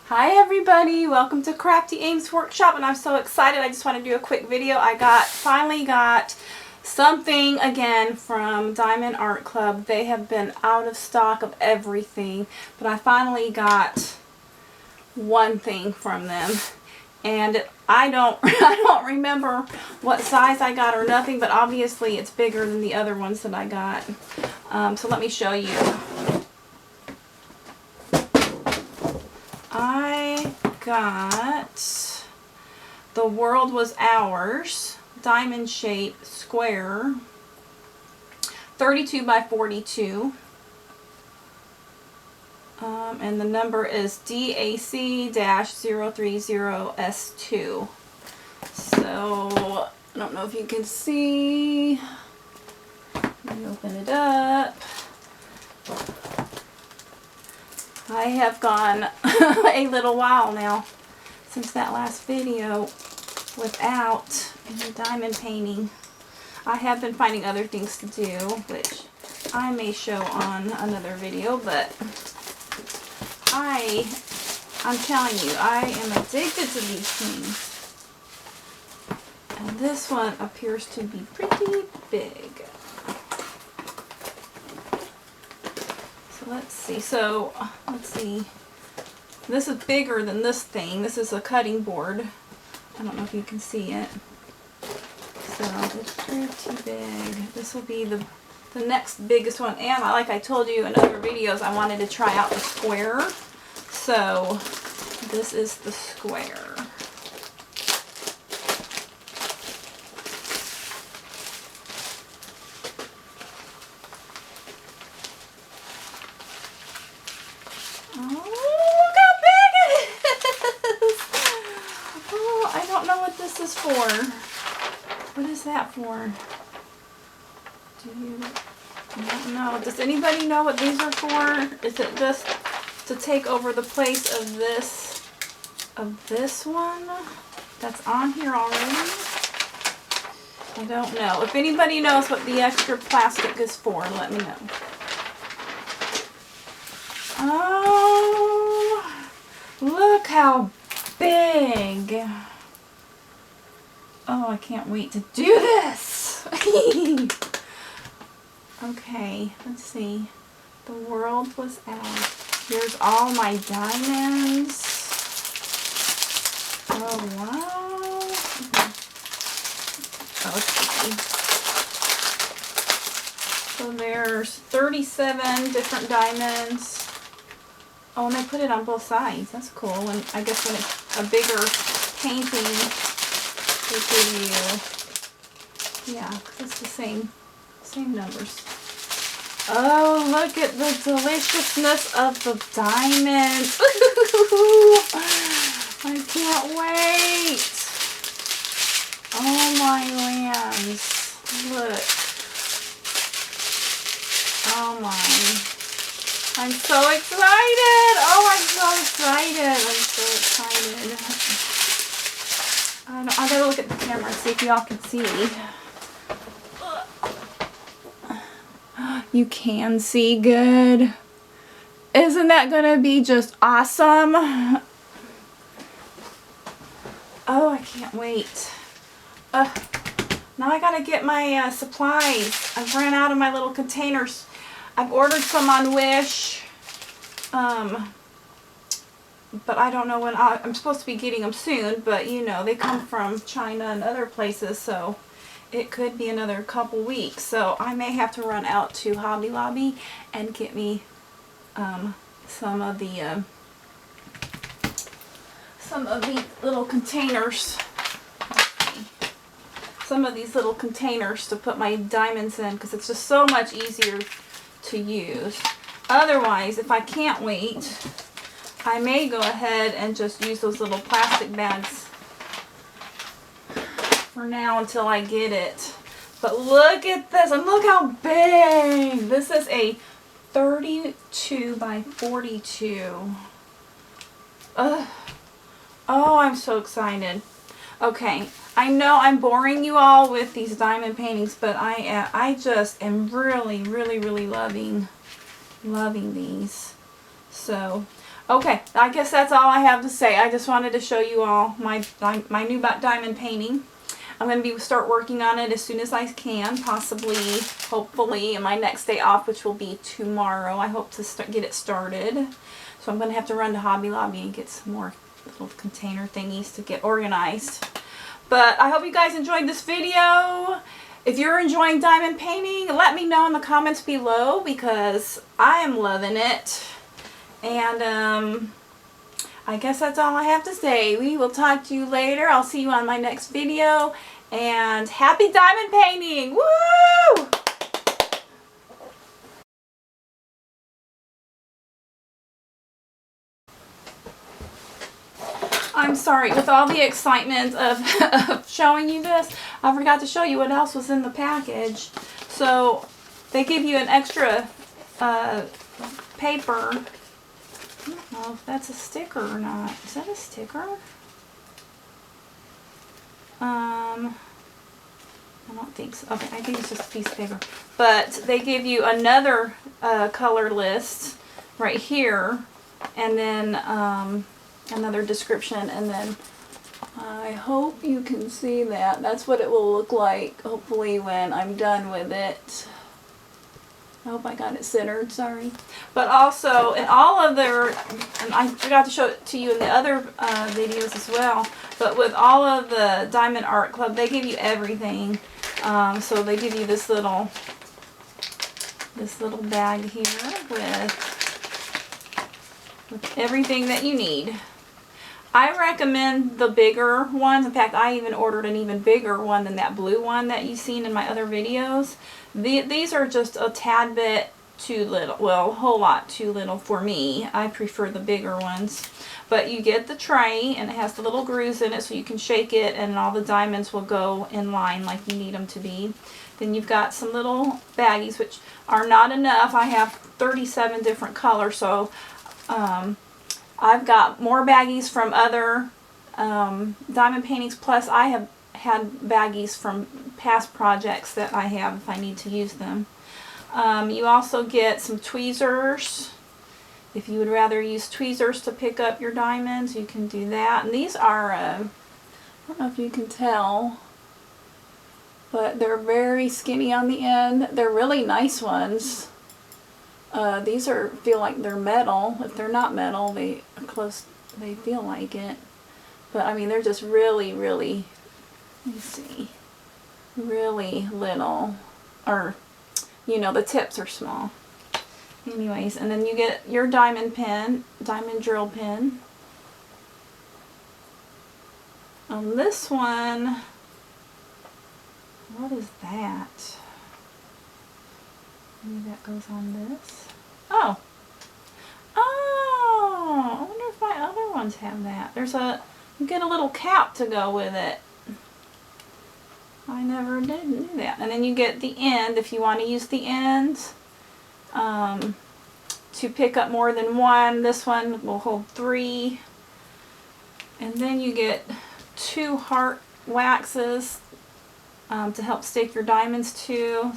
Hi everybody, welcome to Crafty Aims Workshop, and I'm so excited. I just want to do a quick video. I finally got something again from Diamond Art Club. They have been out of stock of everything, but I finally got one thing from them. And I don't remember what size I got or nothing, but obviously it's bigger than the other ones that I got. So let me show you. I got The World Was Ours diamond shape square, 32 by 42, and the number is DAC-030S2. So I don't know if you can see. Let me open it up. I have gone a little while now since that last video without any diamond painting. I have been finding other things to do, which I may show on another video, but I'm telling you, I am addicted to these things. And this one appears to be pretty big. Let's see. So, let's see. This is bigger than this thing. This is a cutting board. I don't know if you can see it. So, it's pretty big. This will be the next biggest one. And like I told you in other videos, I wanted to try out the square. So, this is the square. This is for. What is that for? Do you? I don't know. Does anybody know what these are for? Is it just to take over the place of this one that's on here already? I don't know. If anybody knows what the extra plastic is for, let me know. Oh, look how big. Oh, I can't wait to do this! Okay, let's see. The World Was Out. Here's all my diamonds. Oh, wow. Oh, let's see. So there's 37 different diamonds. Oh, and they put it on both sides. That's cool. And I guess when it's a bigger painting, they give you, yeah, because it's the same numbers. Oh, look at the deliciousness of the diamonds. I can't wait. Oh my lands. Look. Oh my. I'm so excited. Oh, I'm so excited. I'm so excited. I gotta look at the camera and see if y'all can see. You can see good. Isn't that gonna be just awesome? Oh, I can't wait. Now I gotta get my supplies. I've ran out of my little containers. I've ordered some on Wish. But I don't know when I'm supposed to be getting them soon, but you know, they come from China and other places, so it could be another couple weeks. So I may have to run out to Hobby Lobby and get me some of the little containers. Some of these little containers to put my diamonds in, because it's just so much easier to use. Otherwise, if I can't wait, I may go ahead and just use those little plastic bags for now until I get it. But look at this, and look how big. This is a 32 by 42. Oh, I'm so excited. Okay, I know I'm boring you all with these diamond paintings, but I just am really loving these. So Okay, I guess that's all I have to say. I just wanted to show you all my new diamond painting. I'm going to start working on it as soon as I can, possibly, hopefully, in my next day off, which will be tomorrow. I hope to get it started. So I'm going to have to run to Hobby Lobby and get some more little container thingies to get organized. But I hope you guys enjoyed this video. If you're enjoying diamond painting, let me know in the comments below, because I am loving it. And I guess that's all I have to say. We will talk to you later. I'll see you on my next video. And happy diamond painting! Woo! I'm sorry, with all the excitement of showing you this, I forgot to show you what else was in the package. So they give you an extra paper. I don't know if that's a sticker or not. Is that a sticker? I don't think so. Okay, I think it's just a piece of paper. But they give you another color list right here, and then another description, and then I hope you can see that. That's what it will look like, hopefully, when I'm done with it. I hope I got it centered, sorry. But also, in all of their, and I forgot to show it to you in the other videos as well, but with all of the Diamond Art Club, they give you everything. So they give you this little bag here with everything that you need. I recommend the bigger ones. In fact, I even ordered an even bigger one than that blue one that you've seen in my other videos. These are just a tad bit too little. Well, a whole lot too little for me. I prefer the bigger ones. But you get the tray, and it has the little grooves in it so you can shake it, and all the diamonds will go in line like you need them to be. Then you've got some little baggies, which are not enough. I have 37 different colors, so I've got more baggies from other diamond paintings, plus I have had baggies from past projects that I have if I need to use them. You also get some tweezers. If you would rather use tweezers to pick up your diamonds, you can do that. And these are, I don't know if you can tell, but they're very skinny on the end. They're really nice ones. These feel like they're metal. If they're not metal, they feel like it. But I mean, they're just really, really, let me see, really little, or, you know, the tips are small. Anyways, and then you get your diamond pin, diamond drill pin. On this one, what is that? Maybe that goes on this. Oh. Oh, I wonder if my other ones have that. You get a little cap to go with it. I never did do that. And then you get the end, if you want to use the ends. To pick up more than one. This one will hold 3. And then you get 2 heart waxes to help stick your diamonds to.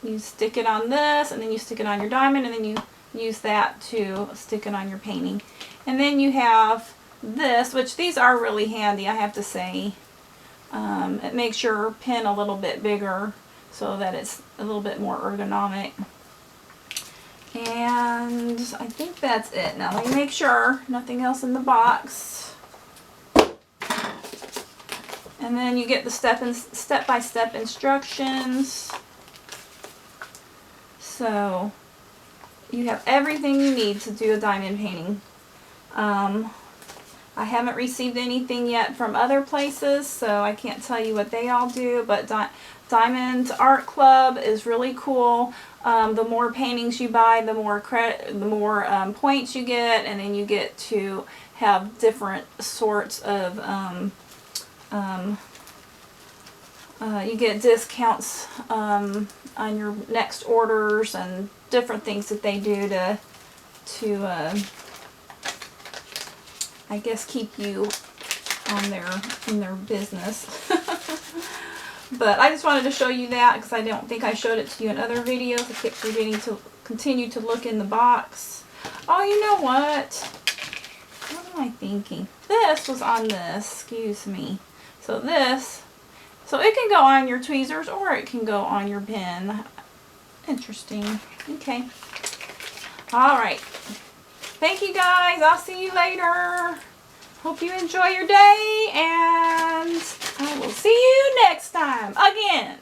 You stick it on this, and then you stick it on your diamond, and then you use that to stick it on your painting. And then you have this, which these are really handy, I have to say. It makes your pin a little bit bigger so that it's a little bit more ergonomic. And I think that's it. Now let me make sure nothing else in the box. And then you get the step-by-step instructions. So you have everything you need to do a diamond painting. I haven't received anything yet from other places, so I can't tell you what they all do, but Diamond Art Club is really cool. The more paintings you buy, the more points you get, and then you get to have different sorts of you get discounts on your next orders and different things that they do to I guess keep you in their business. But I just wanted to show you that because I don't think I showed it to you in other videos. I kept forgetting to continue to look in the box. Oh, you know what? What am I thinking? This was on this, excuse me. So this, so it can go on your tweezers or it can go on your pen. Interesting. Okay. All right. Thank you guys. I'll see you later. Hope you enjoy your day, and I will see you next time again.